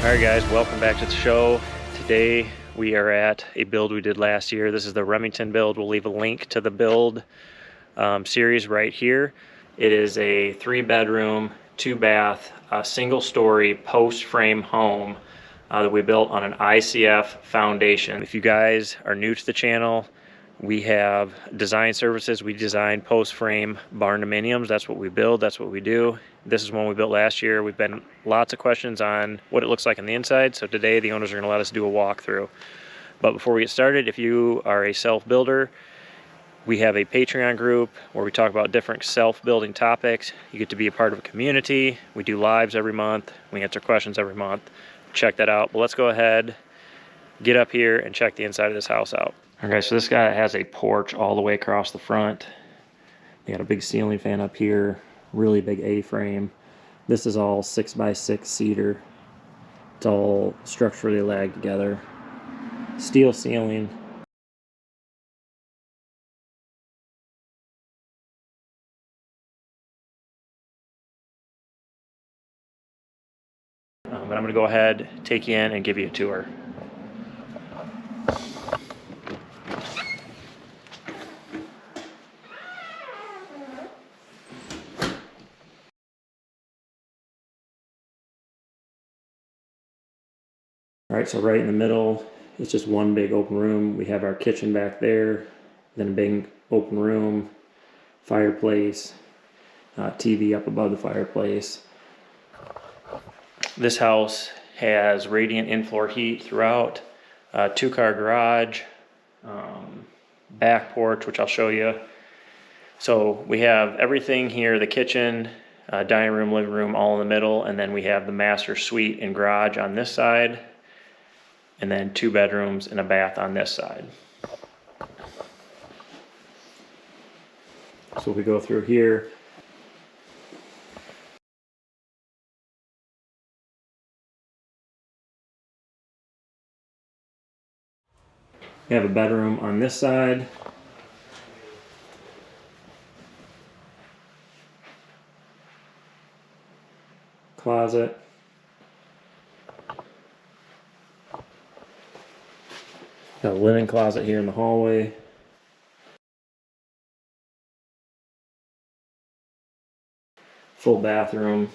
Alright guys, welcome back to the show. Today we are at a build we did last year. This is the Remington build. We'll leave a link to the build series right here. It is a 3-bedroom, 2-bath, single-story post frame home that we built on an ICF foundation. If you guys are new to the channel, we have design services. We design post frame barndominiums. That's what we build, that's what we do. This is one we built last year. We've been lots of questions on what it looks like on the inside, so today the owners are gonna let us do a walkthrough. But before we get started, if you are a self-builder, we have a Patreon group where we talk about different self-building topics. You get to be a part of a community. We do lives every month. We answer questions every month. Check that out. But let's go ahead, get up here and check the inside of this house out. Okay, so this guy has a porch all the way across the front. You got a big ceiling fan up here, really big A-frame. This is all 6x6 cedar. It's all structurally lagged together. Steel ceiling. But I'm gonna go ahead, take you in and give you a tour. All right, so right in the middle, it's just one big open room. We have our kitchen back there, then a big open room, fireplace, TV up above the fireplace. This house has radiant in-floor heat throughout, 2-car garage, back porch, which I'll show you. So we have everything here, the kitchen, dining room, living room, all in the middle, and then we have the master suite and garage on this side, and then 2 bedrooms and a bath on this side. So if we go through here, we have a bedroom on this side. Closet. Got a linen closet here in the hallway. Full bathroom.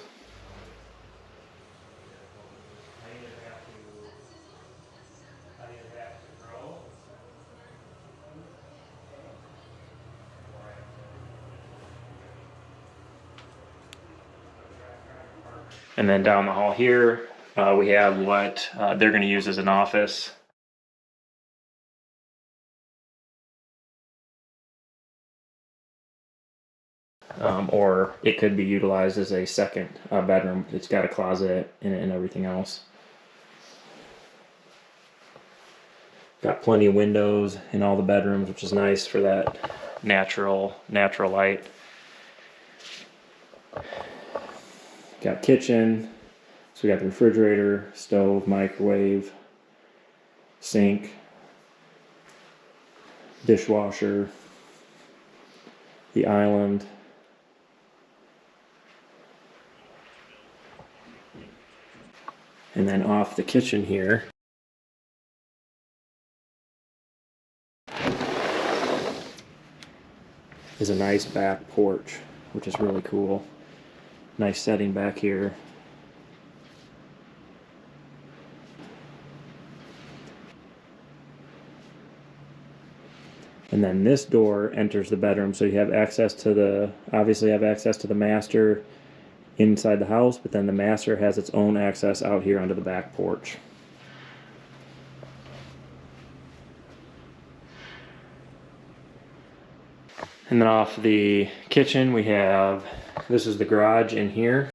And then down the hall here, we have what they're going to use as an office. Or it could be utilized as a second bedroom. It's got a closet in it and everything else. Got plenty of windows in all the bedrooms, which is nice for that natural light. Got kitchen, so we got the refrigerator, stove, microwave, sink, dishwasher, the island. And then off the kitchen here is a nice back porch, which is really cool. Nice setting back here. And then this door enters the bedroom, so you have access to the, obviously have access to the master inside the house, but then the master has its own access out here onto the back porch. And then off the kitchen we have, this is the garage in here.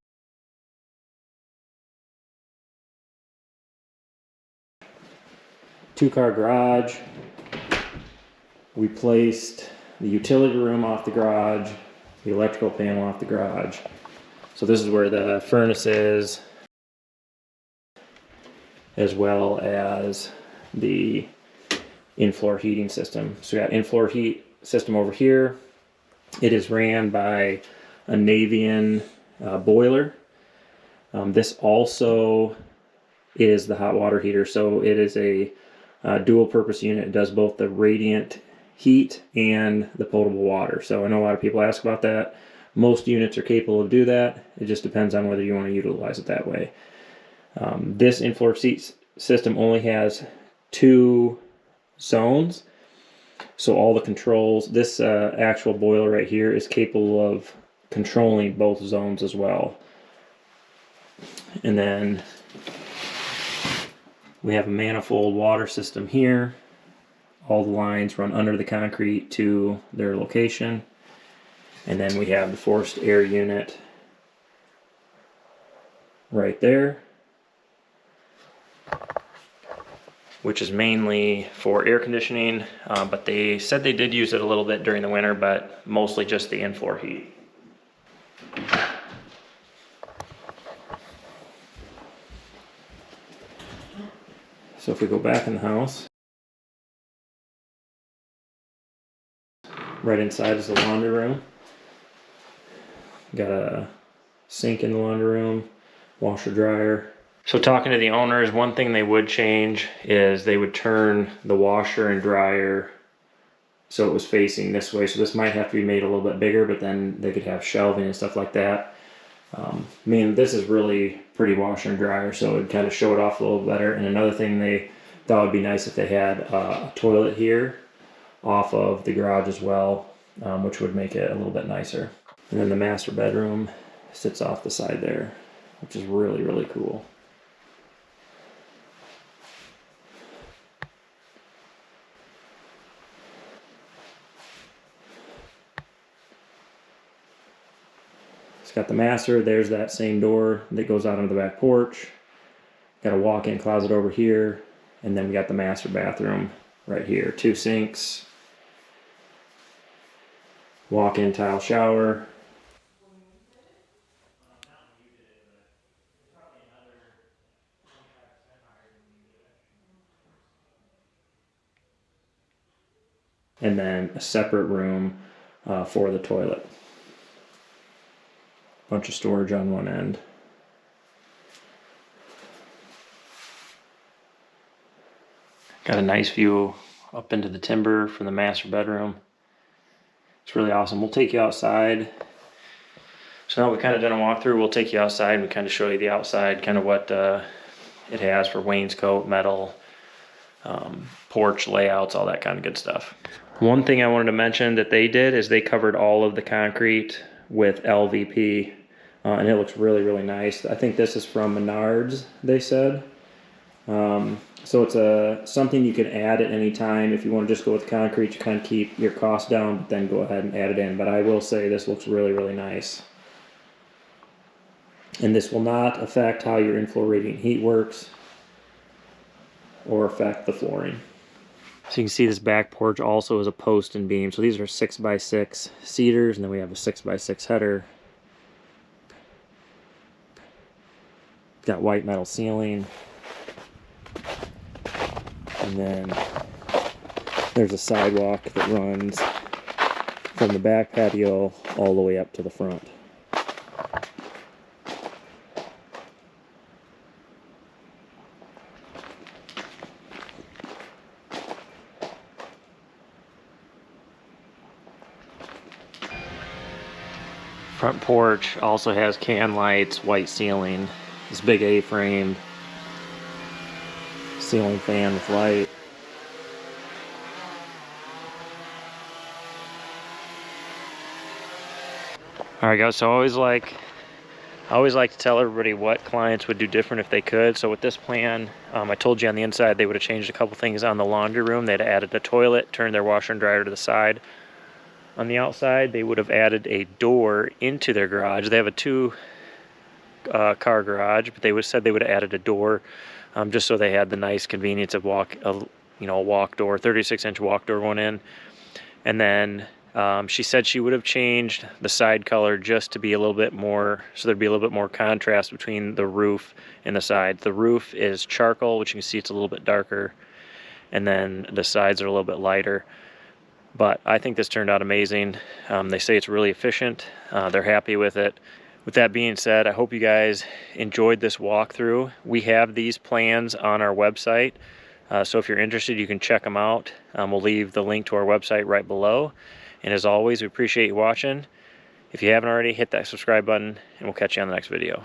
Two-car garage. We placed the utility room off the garage, the electrical panel off the garage. So this is where the furnace is, as well as the in-floor heating system. So we got in-floor heat system over here. It is ran by a Navian boiler. This also is the hot water heater. So it is a dual purpose unit. It does both the radiant heat and the potable water. So I know a lot of people ask about that. Most units are capable of do that. It just depends on whether you want to utilize it that way. This in-floor seat system only has 2 zones. So all the controls, this actual boiler right here is capable of controlling both zones as well. And then we have a manifold water system here. All the lines run under the concrete to their location. And then we have the forced air unit right there, which is mainly for air conditioning, but they said they did use it a little bit during the winter, but mostly just the in-floor heat. So if we go back in the house, right inside is the laundry room. Got a sink in the laundry room, washer dryer. So talking to the owners, one thing they would change is they would turn the washer and dryer so it was facing this way. So this might have to be made a little bit bigger, but then they could have shelving and stuff like that. I mean, this is really pretty washer and dryer, so it would kind of show it off a little better. And another thing they thought would be nice if they had a toilet here off of the garage as well, which would make it a little bit nicer. And then the master bedroom sits off the side there, which is really, really cool. It's got the master, there's that same door that goes out onto the back porch. Got a walk-in closet over here, and then we got the master bathroom right here. 2 sinks, walk-in tile shower. And then a separate room for the toilet. Bunch of storage on one end. Got a nice view up into the timber from the master bedroom. It's really awesome. We'll take you outside. So now we kind of done a walkthrough. We'll take you outside and we kind of show you the outside, kind of what it has for wainscot, metal, porch layouts, all that kind of good stuff. One thing I wanted to mention that they did is they covered all of the concrete with LVP, and it looks really, really nice. I think this is from Menards, they said. So it's something you can add at any time. If you want to just go with concrete, you kind of keep your costs down, but then go ahead and add it in. But I will say this looks really, really nice. And this will not affect how your in-floor radiant heat works or affect the flooring. So you can see this back porch also is a post and beam. So these are 6x6 cedars, and then we have a 6x6 header. Got white metal ceiling. And then there's a sidewalk that runs from the back patio all the way up to the front. Front porch also has can lights, white ceiling, this big A-frame ceiling fan with light. Alright guys, so I always like to tell everybody what clients would do different if they could. So with this plan, I told you on the inside they would have changed a couple things on the laundry room. They'd added a toilet, turned their washer and dryer to the side. On the outside, they would have added a door into their garage. They have a 2-car garage, but they said they would have added a door just so they had the nice convenience of a walk door, 36-inch walk door going in. And then she said she would have changed the side color just to be a little bit more, so there'd be a little bit more contrast between the roof and the side. The roof is charcoal, which you can see it's a little bit darker, and then the sides are a little bit lighter. But I think this turned out amazing. They say it's really efficient. They're happy with it. With that being said, I hope you guys enjoyed this walkthrough. We have these plans on our website, so if you're interested, you can check them out. We'll leave the link to our website right below. And as always, we appreciate you watching. If you haven't already, hit that subscribe button, and we'll catch you on the next video.